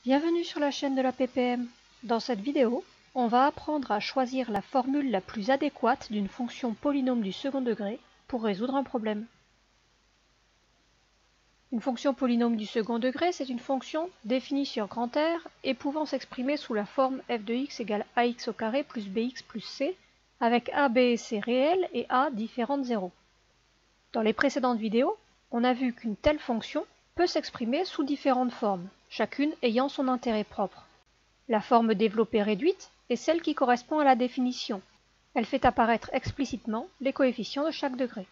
Bienvenue sur la chaîne de la PPM. Dans cette vidéo, on va apprendre à choisir la formule la plus adéquate d'une fonction polynôme du second degré pour résoudre un problème. Une fonction polynôme du second degré, c'est une fonction définie sur grand R et pouvant s'exprimer sous la forme f de x égale ax au carré plus bx plus c, avec a, b et c réels et a différent de 0. Dans les précédentes vidéos, on a vu qu'une telle fonction peut s'exprimer sous différentes formes, chacune ayant son intérêt propre. La forme développée réduite est celle qui correspond à la définition. Elle fait apparaître explicitement les coefficients de chaque degré.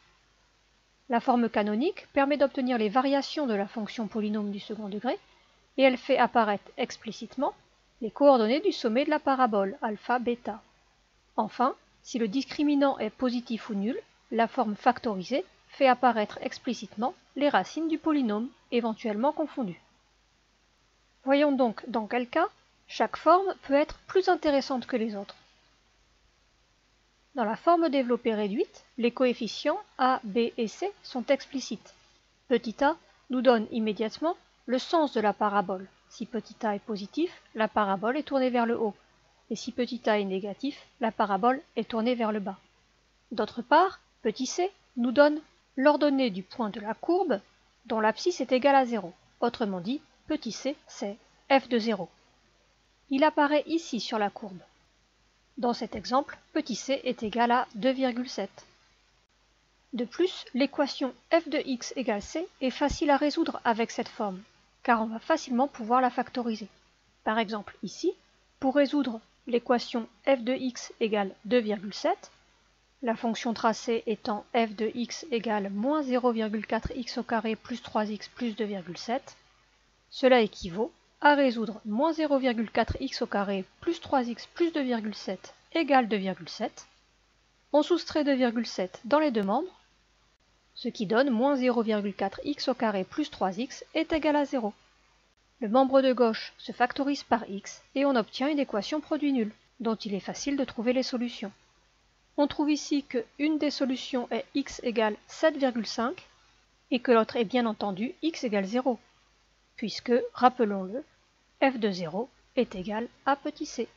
La forme canonique permet d'obtenir les variations de la fonction polynôme du second degré et elle fait apparaître explicitement les coordonnées du sommet de la parabole alpha, bêta. Enfin, si le discriminant est positif ou nul, la forme factorisée fait apparaître explicitement les racines du polynôme, éventuellement confondues. Voyons donc dans quel cas chaque forme peut être plus intéressante que les autres. Dans la forme développée réduite, les coefficients a, b et c sont explicites. Petit a nous donne immédiatement le sens de la parabole. Si petit a est positif, la parabole est tournée vers le haut, et si petit a est négatif, la parabole est tournée vers le bas. D'autre part, petit c nous donne l'ordonnée du point de la courbe dont l'abscisse est égale à 0. Autrement dit, petit c, c'est f de 0. Il apparaît ici sur la courbe. Dans cet exemple, petit c est égal à 2,7. De plus, l'équation f de x égale c est facile à résoudre avec cette forme, car on va facilement pouvoir la factoriser. Par exemple, ici, pour résoudre l'équation f de x égale 2,7, la fonction tracée étant f de x égale moins 0,4x au carré plus 3x plus 2,7, cela équivaut à résoudre moins 0,4x au carré plus 3x plus 2,7 égale 2,7. On soustrait 2,7 dans les deux membres, ce qui donne moins 0,4x au carré plus 3x est égal à 0. Le membre de gauche se factorise par x et on obtient une équation produit nul, dont il est facile de trouver les solutions. On trouve ici que une des solutions est x égale 7,5 et que l'autre est bien entendu x égale 0, puisque, rappelons-le, f de 0 est égal à petit c.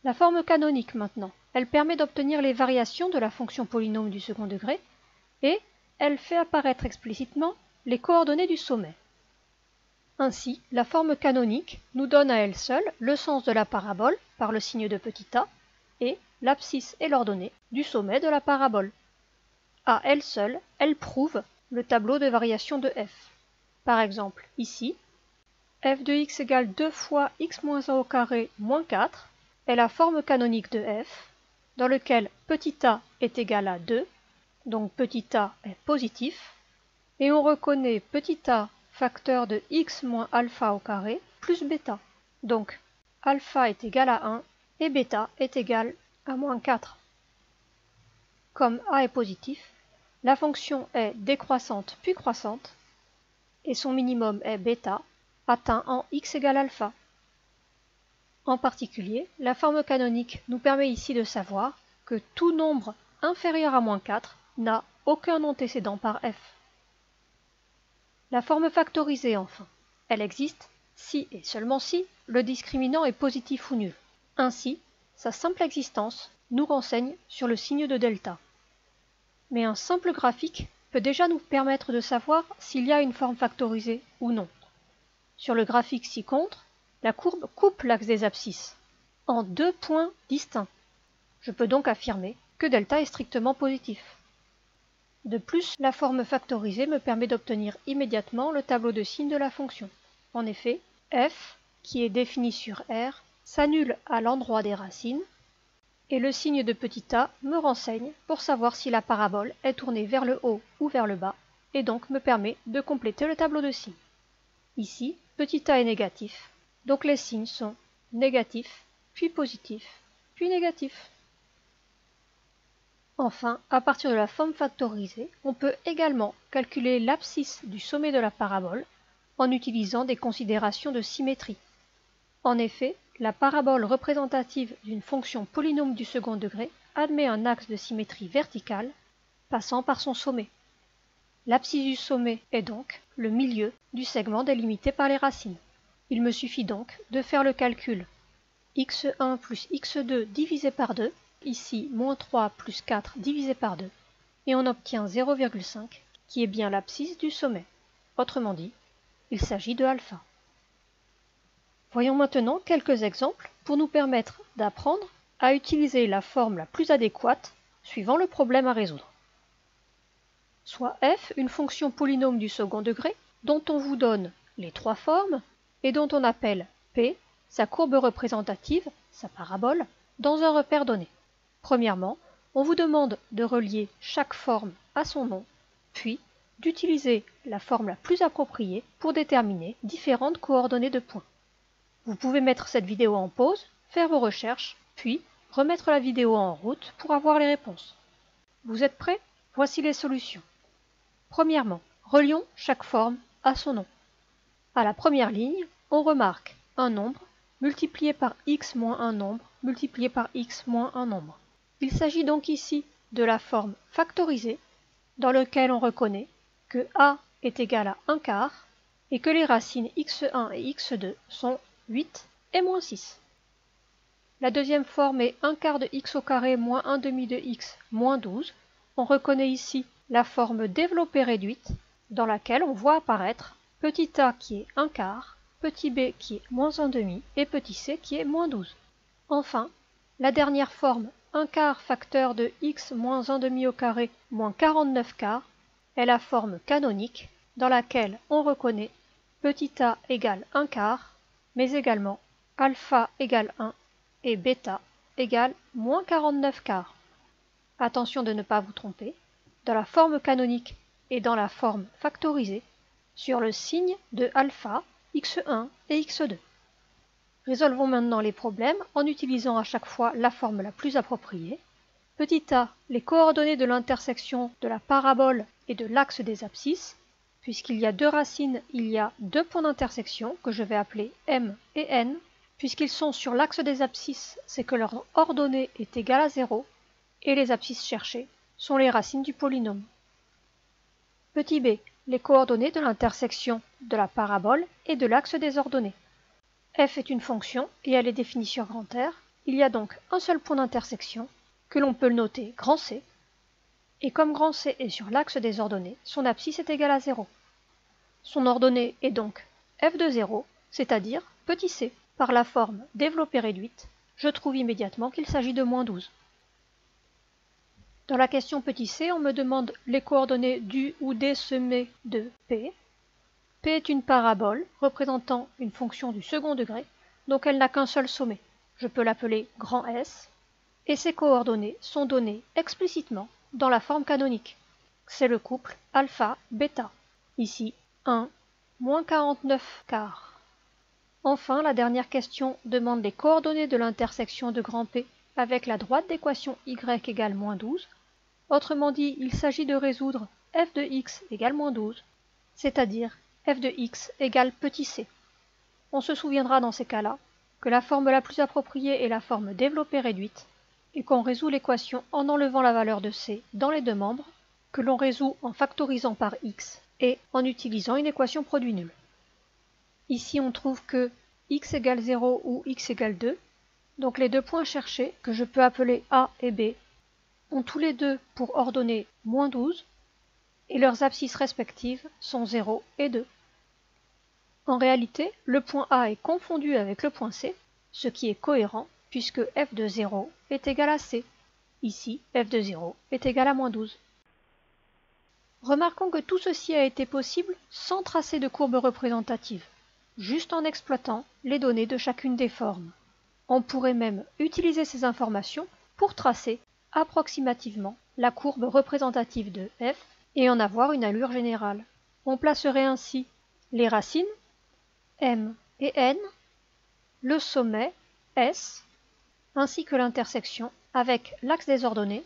La forme canonique maintenant, elle permet d'obtenir les variations de la fonction polynôme du second degré et elle fait apparaître explicitement les coordonnées du sommet. Ainsi, la forme canonique nous donne à elle seule le sens de la parabole par le signe de petit a et l'abscisse et l'ordonnée du sommet de la parabole. À elle seule, elle prouve le tableau de variation de f. Par exemple, ici, f de x égale 2 fois x moins 1 au carré moins 4 est la forme canonique de f, dans lequel petit a est égal à 2, donc petit a est positif, et on reconnaît petit a facteur de x moins alpha au carré plus bêta. Donc alpha est égal à 1 et bêta est égal à moins 4. Comme a est positif, la fonction est décroissante puis croissante, et son minimum est bêta, atteint en x égale alpha. En particulier, la forme canonique nous permet ici de savoir que tout nombre inférieur à moins 4 n'a aucun antécédent par f. La forme factorisée enfin, elle existe si et seulement si le discriminant est positif ou nul. Ainsi, sa simple existence nous renseigne sur le signe de delta. Mais un simple graphique peut déjà nous permettre de savoir s'il y a une forme factorisée ou non. Sur le graphique ci-contre, la courbe coupe l'axe des abscisses en deux points distincts. Je peux donc affirmer que delta est strictement positif. De plus, la forme factorisée me permet d'obtenir immédiatement le tableau de signes de la fonction. En effet, f, qui est défini sur R, s'annule à l'endroit des racines, et le signe de petit a me renseigne pour savoir si la parabole est tournée vers le haut ou vers le bas, et donc me permet de compléter le tableau de signes. Ici, petit a est négatif, donc les signes sont négatifs, puis positifs, puis négatifs. Enfin, à partir de la forme factorisée, on peut également calculer l'abscisse du sommet de la parabole en utilisant des considérations de symétrie. En effet, la parabole représentative d'une fonction polynôme du second degré admet un axe de symétrie verticale passant par son sommet. L'abscisse du sommet est donc le milieu du segment délimité par les racines. Il me suffit donc de faire le calcul x1 plus x2 divisé par 2, ici moins 3 plus 4 divisé par 2, et on obtient 0,5 qui est bien l'abscisse du sommet. Autrement dit, il s'agit de alpha. Voyons maintenant quelques exemples pour nous permettre d'apprendre à utiliser la forme la plus adéquate suivant le problème à résoudre. Soit f une fonction polynôme du second degré dont on vous donne les trois formes et dont on appelle p sa courbe représentative, sa parabole, dans un repère donné. Premièrement, on vous demande de relier chaque forme à son nom, puis d'utiliser la forme la plus appropriée pour déterminer différentes coordonnées de points. Vous pouvez mettre cette vidéo en pause, faire vos recherches, puis remettre la vidéo en route pour avoir les réponses. Vous êtes prêts? Voici les solutions. Premièrement, relions chaque forme à son nom. À la première ligne, on remarque un nombre multiplié par x moins un nombre multiplié par x moins un nombre. Il s'agit donc ici de la forme factorisée dans laquelle on reconnaît que a est égal à 1 quart et que les racines x1 et x2 sont 8 et moins 6. La deuxième forme est 1 quart de x au carré moins 1 demi de x moins 12. On reconnaît ici la forme développée réduite dans laquelle on voit apparaître petit a qui est 1 quart, petit b qui est moins 1 demi et petit c qui est moins 12. Enfin, la dernière forme 1 quart facteur de x moins 1 demi au carré moins 49 quarts est la forme canonique dans laquelle on reconnaît petit a égale 1 quart, mais également alpha égale 1 et bêta égale moins 49 quarts. Attention de ne pas vous tromper, dans la forme canonique et dans la forme factorisée, sur le signe de alpha, x1 et x2. Résolvons maintenant les problèmes en utilisant à chaque fois la forme la plus appropriée. Petit a, les coordonnées de l'intersection de la parabole et de l'axe des abscisses. Puisqu'il y a deux racines, il y a deux points d'intersection que je vais appeler m et n. Puisqu'ils sont sur l'axe des abscisses, c'est que leur ordonnée est égale à 0, et les abscisses cherchées sont les racines du polynôme. Petit b, les coordonnées de l'intersection de la parabole et de l'axe des ordonnées. F est une fonction et elle est définie sur grand R. Il y a donc un seul point d'intersection que l'on peut noter grand C. Et comme grand C est sur l'axe des ordonnées, son abscisse est égale à 0. Son ordonnée est donc f de 0, c'est-à-dire petit c. Par la forme développée réduite, je trouve immédiatement qu'il s'agit de moins 12. Dans la question petit c, on me demande les coordonnées du ou des sommets de P. P est une parabole représentant une fonction du second degré, donc elle n'a qu'un seul sommet. Je peux l'appeler grand S, et ses coordonnées sont données explicitement dans la forme canonique. C'est le couple alpha-bêta. Ici, 1, moins 49 quarts. Enfin, la dernière question demande les coordonnées de l'intersection de grand P avec la droite d'équation y égale moins 12. Autrement dit, il s'agit de résoudre f de x égale moins 12, c'est-à-dire f de x égale petit c. On se souviendra dans ces cas-là que la forme la plus appropriée est la forme développée réduite et qu'on résout l'équation en enlevant la valeur de c dans les deux membres, que l'on résout en factorisant par x et en utilisant une équation produit nul. Ici, on trouve que x égale 0 ou x égale 2, donc les deux points cherchés, que je peux appeler a et b, ont tous les deux pour ordonnée moins 12, et leurs abscisses respectives sont 0 et 2. En réalité, le point A est confondu avec le point C, ce qui est cohérent puisque f de 0 est égal à c. Ici, f de 0 est égal à moins 12. Remarquons que tout ceci a été possible sans tracer de courbe représentative, juste en exploitant les données de chacune des formes. On pourrait même utiliser ces informations pour tracer approximativement la courbe représentative de f et en avoir une allure générale. On placerait ainsi les racines, m et n, le sommet, s, ainsi que l'intersection avec l'axe des ordonnées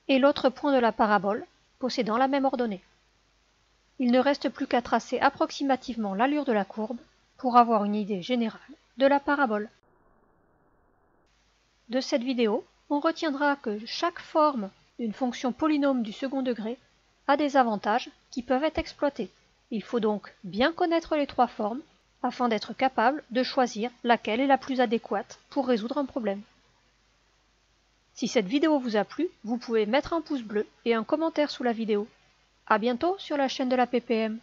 et l'autre point de la parabole possédant la même ordonnée. Il ne reste plus qu'à tracer approximativement l'allure de la courbe pour avoir une idée générale de la parabole. De cette vidéo, on retiendra que chaque forme d'une fonction polynôme du second degré a des avantages qui peuvent être exploités. Il faut donc bien connaître les trois formes afin d'être capable de choisir laquelle est la plus adéquate pour résoudre un problème. Si cette vidéo vous a plu, vous pouvez mettre un pouce bleu et un commentaire sous la vidéo. À bientôt sur la chaîne de la PPM.